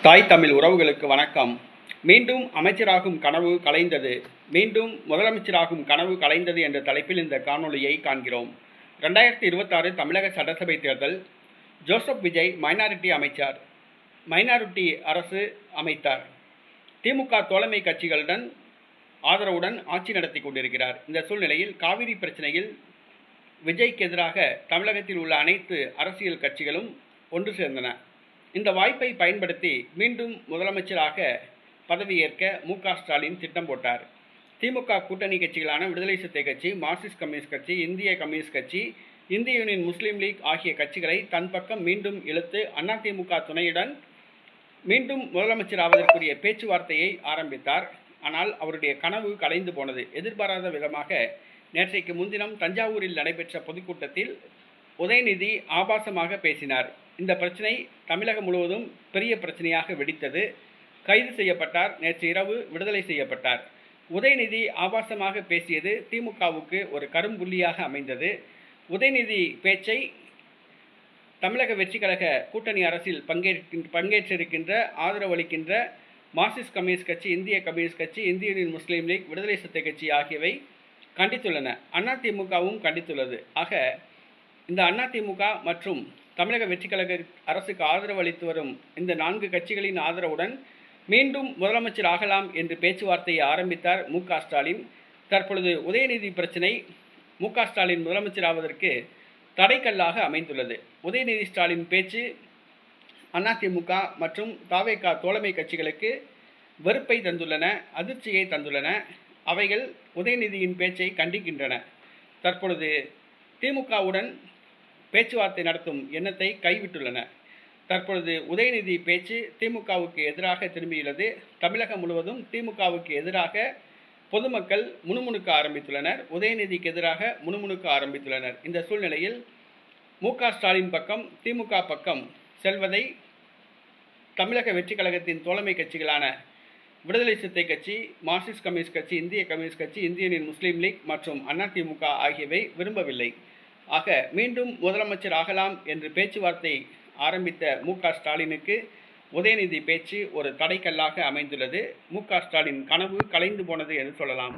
தாய் தமிழ் உறவுகளுக்கு வணக்கம். மீண்டும் அமைச்சராகும் கனவு கலைந்தது, மீண்டும் முதலமைச்சராகும் கனவு கலைந்தது என்ற தலைப்பில் இந்த காணொளியை காண்கிறோம். 2026 தமிழக சட்டசபை தேர்தல். ஜோசப் விஜய் மைனாரிட்டி அமைச்சர், மைனாரிட்டி அரசு அமைத்தார். திமுக தோழமை கட்சிகளுடன் ஆதரவுடன் ஆட்சி நடத்தி கொண்டிருக்கிறார். இந்த சூழ்நிலையில் காவிரி பிரச்சனையில் விஜய்க்கு எதிராக தமிழகத்தில் உள்ள அனைத்து அரசியல் கட்சிகளும் ஒன்று சேர்ந்தன. இந்த வாய்ப்பை பயன்படுத்தி மீண்டும் முதலமைச்சராக பதவியேற்க மு.க. ஸ்டாலின் திட்டம் போட்டார். திமுக கூட்டணி கட்சிகளான விடுதலை சிறுத்தை கட்சி, மார்க்சிஸ்ட் கம்யூனிஸ்ட் கட்சி, இந்திய கம்யூனிஸ்ட் கட்சி, இந்திய யூனியன் முஸ்லீம் லீக் ஆகிய கட்சிகளை தன் பக்கம் மீண்டும் இழுத்து அதிமுக துணையுடன் மீண்டும் முதலமைச்சராவதற்குரிய பேச்சுவார்த்தையை ஆரம்பித்தார். ஆனால் அவருடைய கனவு கலைந்து போனது. எதிர்பாராத விதமாக நேற்றைக்கு முன்தினம் தஞ்சாவூரில் நடைபெற்ற பொதுக்கூட்டத்தில் உதயநிதி ஆபாசமாக பேசினார். இந்த பிரச்சனை தமிழகம் முழுவதும் பெரிய பிரச்சனையாக வெடித்தது. கைது செய்யப்பட்டார். நேற்று இரவு விடுதலை செய்யப்பட்டார். உதயநிதி ஆபாசமாக பேசியது திமுகவுக்கு ஒரு கரும்புள்ளியாக அமைந்தது. உதயநிதி பேச்சை தமிழக வெற்றி கழக கூட்டணி அரசில் பங்கேற்றிருக்கின்ற ஆதரவளிக்கின்ற மார்க்சிஸ்ட் கம்யூனிஸ்ட் கட்சி, இந்திய கம்யூனிஸ்ட் கட்சி, இந்திய யூனியன் முஸ்லீம் லீக், விடுதலை சிறுத்தை கட்சி ஆகியவை கண்டித்துள்ளன. அதிமுகவும் கண்டித்துள்ளது. ஆக இந்த அதிமுக மற்றும் தமிழக வெற்றி கழக அரசுக்கு ஆதரவு அளித்து வரும் இந்த 4 கட்சிகளின் ஆதரவுடன் மீண்டும் முதலமைச்சர் ஆகலாம் என்று பேச்சுவார்த்தையை ஆரம்பித்தார் மு.க. ஸ்டாலின். தற்பொழுது உதயநிதி பிரச்சனை மு.க. ஸ்டாலின் முதலமைச்சர் ஆவதற்கு தடைக்கல்லாக அமைந்துள்ளது. உதயநிதி ஸ்டாலின் பேச்சு அதிமுக மற்றும் தவேக தோழமை கட்சிகளுக்கு வெறுப்பை தந்துள்ளன, அதிர்ச்சியை தந்துள்ளன. அவைகள் உதயநிதியின் பேச்சை கண்டிக்கின்றன. தற்பொழுது திமுகவுடன் பேச்சுவார்த்தை நடத்தும் எண்ணத்தை கைவிட்டுள்ளன. தற்பொழுது உதயநிதி பேச்சு திமுகவுக்கு எதிராக திரும்பியுள்ளது. தமிழகம் முழுவதும் திமுகவுக்கு எதிராக பொதுமக்கள் முணுமுணுக்க ஆரம்பித்துள்ளனர். உதயநிதிக்கு எதிராக முணுமுணுக்க ஆரம்பித்துள்ளனர். இந்த சூழ்நிலையில் மு.க. ஸ்டாலின் பக்கம் திமுக பக்கம் செல்வதை தமிழக வெற்றி கழகத்தின் தோழமை கட்சிகளான விடுதலை சிறுத்தை கட்சி, மார்க்சிஸ்ட் கம்யூனிஸ்ட் கட்சி, இந்திய கம்யூனிஸ்ட் கட்சி, இந்திய யூனியன் முஸ்லீம் லீக் மற்றும் அதிமுக ஆகியவை விரும்பவில்லை. ஆக மீண்டும் முதலமைச்சர் ஆகலாம் என்று பேச்சுவார்த்தை ஆரம்பித்த மு.க. ஸ்டாலினுக்கு உதயநிதி பேச்சு ஒரு தடைக்கல்லாக அமைந்துள்ளது. மு.க. ஸ்டாலின் கனவு கலைந்து போனது என்று சொல்லலாம்.